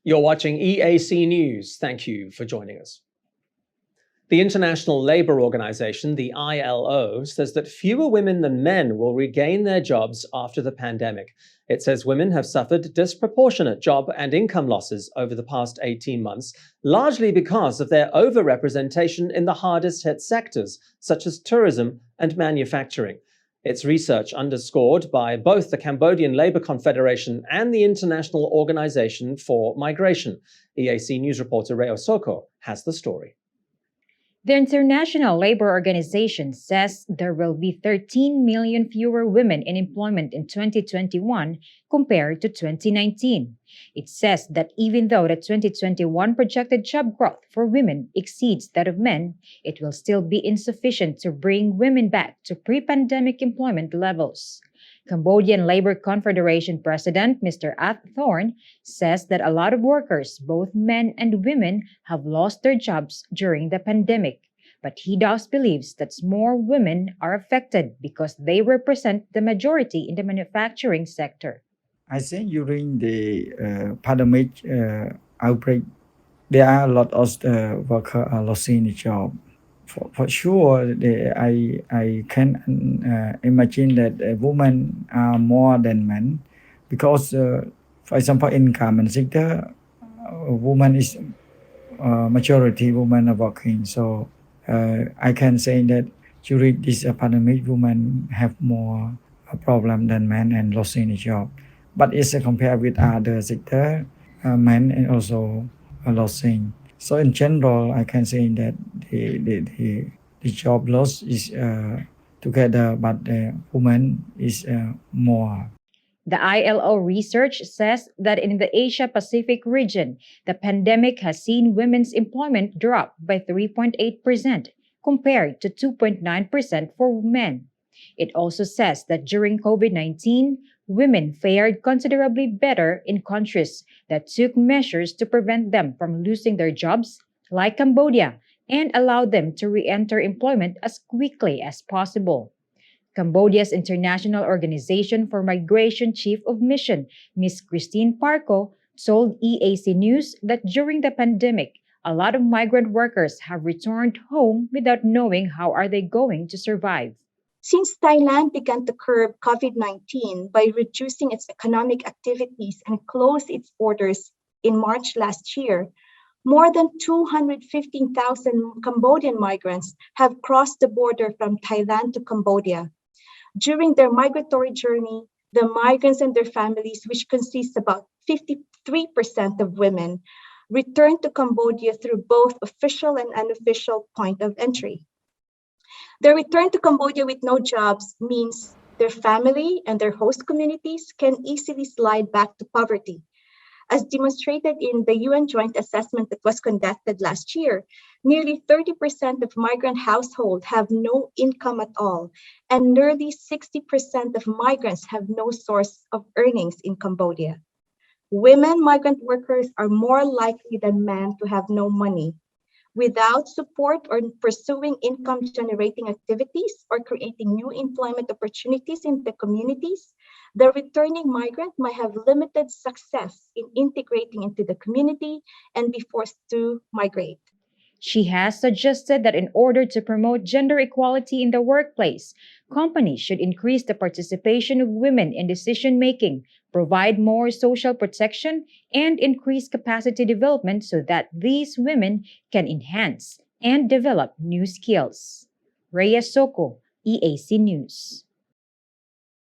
You're watching EAC News. Thank you for joining us. The International Labour Organization, the ILO, says that fewer women than men will regain their jobs after the pandemic. It says women have suffered disproportionate job and income losses over the past 18 months, largely because of their overrepresentation in the hardest hit sectors, such as tourism and manufacturing. Its research underscored by both the Cambodian Labour Confederation and the International Organization for Migration. EAC News reporter Reo Soko has the story. The International Labour Organization says there will be 13 million fewer women in employment in 2021 compared to 2019. It says that even though the 2021 projected job growth for women exceeds that of men, it will still be insufficient to bring women back to pre-pandemic employment levels. Cambodian Labour Confederation President Mr. Ath Thorn says that a lot of workers, both men and women, have lost their jobs during the pandemic. But he thus believes that more women are affected because they represent the majority in the manufacturing sector. I think during the pandemic outbreak, there are a lot of workers are losing the job. For sure, I can imagine that women are more than men because, for example, in garment sector, women is majority women are working. So I can say that during this pandemic, women have more problem than men and losing the job. But it's compared with other sector, men and also losing. So in general, I can say that the job loss is together, but the woman is more. The ILO research says that in the Asia-Pacific region, the pandemic has seen women's employment drop by 3.8% compared to 2.9% for men. It also says that during COVID-19, women fared considerably better in countries that took measures to prevent them from losing their jobs, like Cambodia, and allowed them to re-enter employment as quickly as possible. Cambodia's International Organization for Migration Chief of Mission, Ms. Christine Parco, told EAC News that during the pandemic, a lot of migrant workers have returned home without knowing how are they going to survive. Since Thailand began to curb COVID-19 by reducing its economic activities and closed its borders in March last year, more than 215,000 Cambodian migrants have crossed the border from Thailand to Cambodia. During their migratory journey, the migrants and their families, which consist about 53% of women, returned to Cambodia through both official and unofficial point of entry. Their return to Cambodia with no jobs means their family and their host communities can easily slide back to poverty. As demonstrated in the UN joint assessment that was conducted last year, nearly 30% of migrant households have no income at all, and nearly 60% of migrants have no source of earnings in Cambodia. Women migrant workers are more likely than men to have no money. Without support or pursuing income-generating activities or creating new employment opportunities in the communities, the returning migrant might have limited success in integrating into the community and be forced to migrate. She has suggested that in order to promote gender equality in the workplace, companies should increase the participation of women in decision-making, provide more social protection, and increase capacity development so that these women can enhance and develop new skills. Rhea Soko, EAC News.